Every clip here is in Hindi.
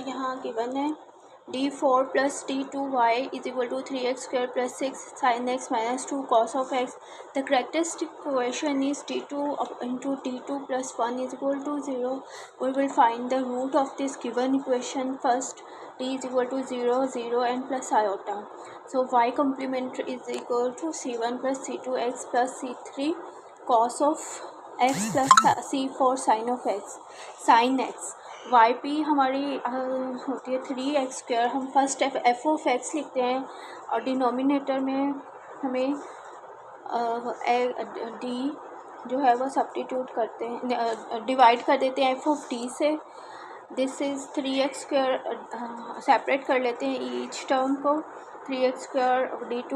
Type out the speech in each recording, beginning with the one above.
यहाँ गिवन है d4 plus d2y is equal to 3x square plus 6 sin x minus 2 cos of x. The characteristic equation is d2 into d2 plus 1 is equal to 0. We will find the root of this given equation first. D is equal to 0, 0 and plus iota. So y complement is equal to c1 plus c2 x plus c3 cos of x plus c4 sin of x. Sin x y p हमारी होती है 3x². हम फर्स्ट एफ ऑफ एक्स लिखते हैं और डिनोमिनेटर में हमें डी जो है वो सब्स्टिट्यूट करते हैं, डिवाइड कर देते हैं एफ ऑफ डी से. This is 3x². सेपरेट कर लेते हैं ईच टर्म को. 3x² d2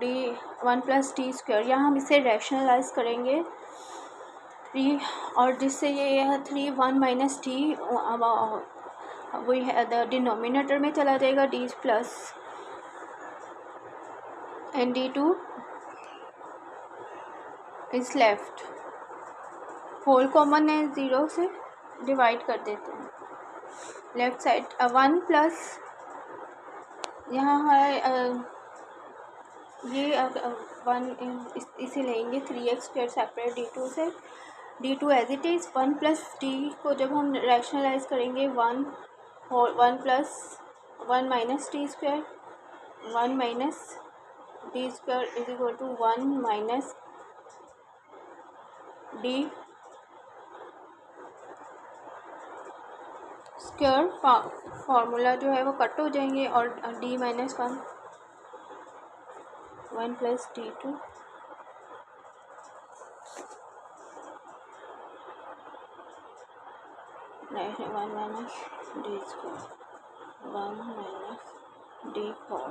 d1 plus d². यहाँ हम इसे रैशनलाइज करेंगे 3 और जिससे ये 3 1 माइनस डी वही है द डिनोमिनेटर में चला जाएगा d plus and d2 is left. Whole common है, 0 से डिवाइड कर देते हैं लेफ्ट साइड. 1 प्लस यहाँ है ये 1 इसे लेंगे 3x² सेपरेट d2 से. d2 as it is. 1 plus d को जब हम रैशनलाइज करेंगे 1 plus 1 minus d². 1 minus d² is equal to 1 minus d². Formula जो है वो कट हो जाएंगे और d minus 1 plus d2 1 minus d². 1 minus d4.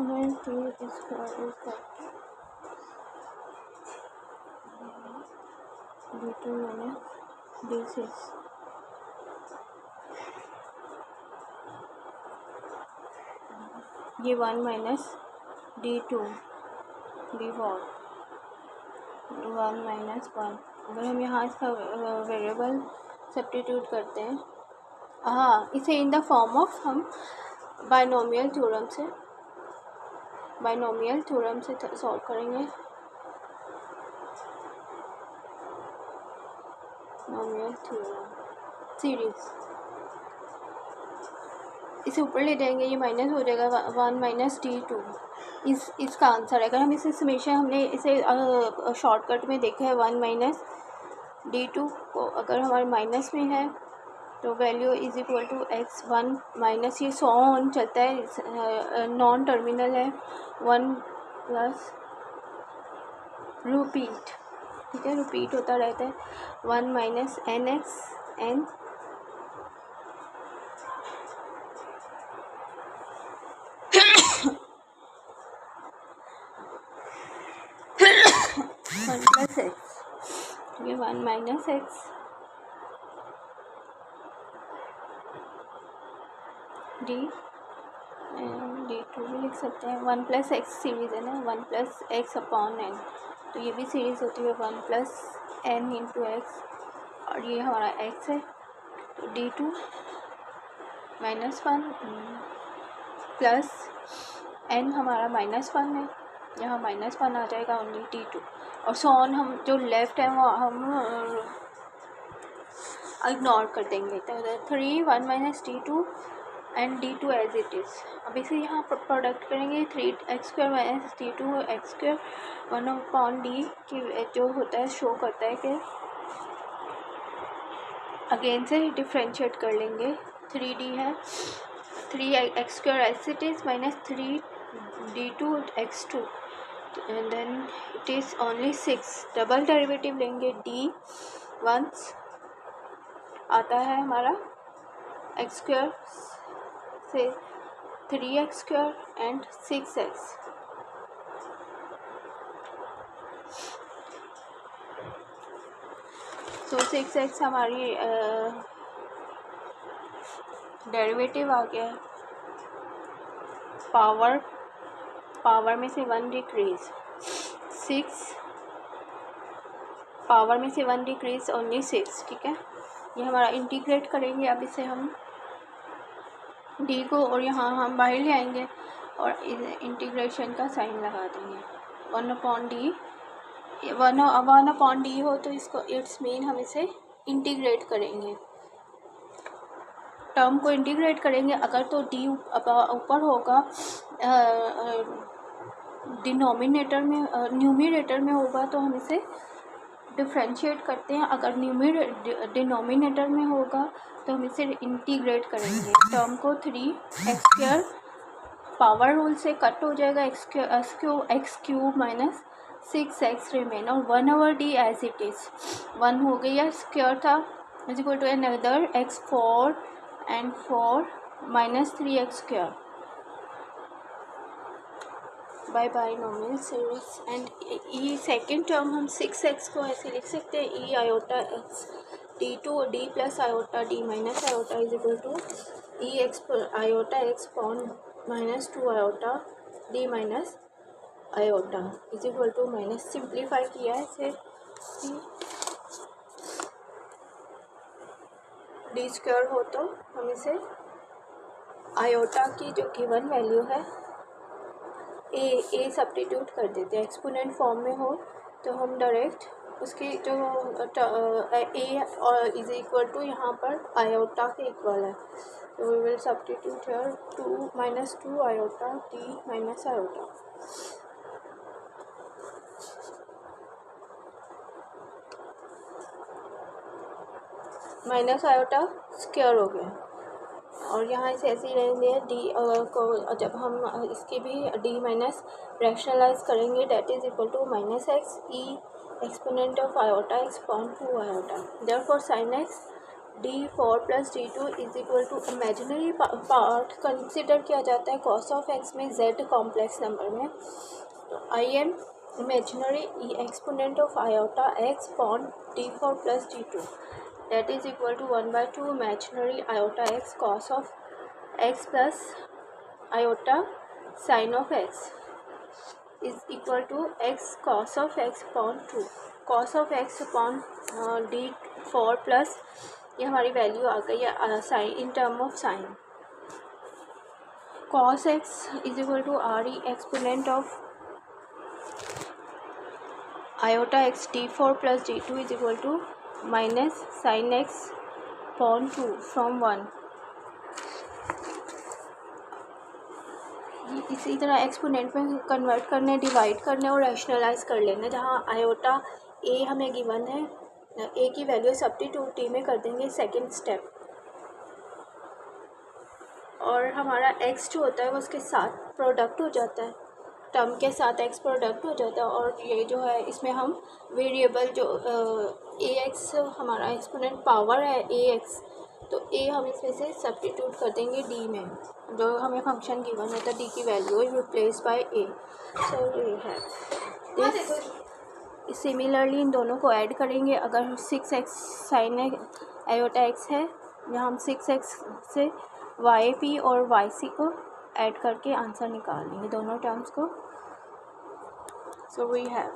When t is equal to d2 minus d6. ये 1 माइनस d2 d4 1 माइनस 1. अगर हम यहाँ इसका वेरिएबल सब्स्टिट्यूट करते हैं, हाँ इसे इन द फॉर्म ऑफ हम बाइनोमियल थ्योरम से सॉल्व करेंगे. बाइनोमियल थ्योरम सीरीज इसे ऊपर ले जाएंगे, ये माइनस हो जाएगा 1 माइनस d2. इसका आंसर है. अगर हम इसे हमेशा हमने इसे शॉर्टकट में देखा है 1 माइनस d2 को अगर हमारे माइनस में है तो value is equal to x. 1 minus ये 100 ऑन चलता है, नॉन टर्मिनल है. 1 प्लस रिपीट, ठीक है, रिपीट होता रहता है. 1 minus nx n 1 plus x. ये 1 माइनस x d d2 भी लिख सकते हैं. 1 प्लस एक्स सीरीज़ है ना, 1 प्लस एक्स अपॉन एन, तो ये भी सीरीज़ होती है 1 प्लस एन इंटू एक्स और ये हमारा एक्स है. तो d2 माइनस 1 प्लस एन हमारा माइनस 1 है, यहाँ माइनस 1 आ जाएगा ओनली d2. और सो ऑन हम जो लेफ़्ट है वो हम इग्नोर कर देंगे. तो 3 1 minus d2 and d2 as it is. अब इसे यहाँ प्रोडक्ट करेंगे 3x² minus d2 x². 1 upon D की जो होता है शो करता है कि अगेन से डिफ्रेंशिएट कर लेंगे. 3d है 3x² as it is minus 3d2 x2 and then it is only 6. Double derivative लेंगे d वंस आता है हमारा x² से 3x² एंड 6x. तो 6x हमारी डेरिवेटिव आ गया है, पावर में से 1 डिक्रीज 6, पावर में से 1 डिक्रीज ओनली 6, ठीक है। ये हमारा इंटीग्रेट करेंगे, अब इसे हम डी को और यहाँ हम बाहर ले आएंगे और इंटीग्रेशन का साइन लगा देंगे। 1/d हो तो इसको इट्स मीन हम इसे इंटीग्रेट करेंगे, टर्म को इंटीग्रेट करेंगे। अगर तो डी ऊपर होगा डिनोमिनेटर में, न्यूमरेटर में होगा तो हम इसे डिफ्रेंशिएट करते हैं। अगर डिनोमिनेटर में होगा तो हम इसे इंटीग्रेट करेंगे। टर्म को 3x² पावर रूल से कट हो जाएगा, x³ माइनस 6x रिमेन और 1/d एज इट इज़ 1 हो गई है, स्क्वायर था is equal to another x4 and 4 minus 3x² by binomial series. And e second term हम 6x को ऐसे लिख सकते हैं, e iota x d2 d plus iota d minus iota is equal to e x iota x upon minus 2 iota d minus iota is equal to minus, simplify किया है इसे d² हो तो हम इसे आयोटा की जो गिवन वैल्यू है ए सब्स्टिट्यूट कर देते हैं। एक्सपोनेंट फॉर्म में हो तो हम डायरेक्ट उसकी जो ए और इज इक्वल टू यहाँ पर आयोटा के इक्वल है, तो we will substitute here 2 minus 2 iota d minus iota. Minus iota square हो गया और यहाँ इसे ऐसे ही रहेंगे डी को, जब हम इसकी भी डी माइनस रैशनलाइज करेंगे that is equal to minus x e exponent of iota x upon 2 iota. Therefore sine x d4 plus d2 is equal to imaginary part consider किया जाता है कॉस ऑफ एक्स में z कॉम्प्लेक्स नंबर में, तो I m imaginary e exponent of iota x upon d4 plus d2 that is equal to 1/2 imaginary iota x cos of x plus iota sin of x is equal to x cos of x upon 2 cos of x upon d4 plus ये हमारी वैल्यू आ गई है sine in term of sine. cos x is equal to r e exponent of iota x d4 plus d2 is equal to minus sine x upon 2 from 1। इसी तरह एक्सपोनेंट में कन्वर्ट करने, डिवाइड करने और रैशनलाइज कर लेना। जहाँ आयोटा ए हमें गिवन है, ए की वैल्यू सब्स्टिट्यूट टी में कर देंगे सेकंड स्टेप, और हमारा एक्स जो होता है वो उसके साथ प्रोडक्ट हो जाता है, टर्म के साथ एक्स प्रोडक्ट हो जाता है। और ये जो है इसमें हम वेरिएबल जो ए एक्स हमारा एक्सपोनेंट पावर है ए एक्स, तो ए हम इसमें से सब्स्टिट्यूट कर देंगे डी में, जो हमें फंक्शन गिवन होता है डी की वैल्यू रिप्लेस बाय ए। सो ये है सिमिलरली इन दोनों को ऐड करेंगे। अगर 6x साइन आयोटा एक्स है, यहाँ हम 6x से वाई पी और वाई सी को ऐड करके आंसर निकाल लेंगे दोनों टर्म्स को। So we have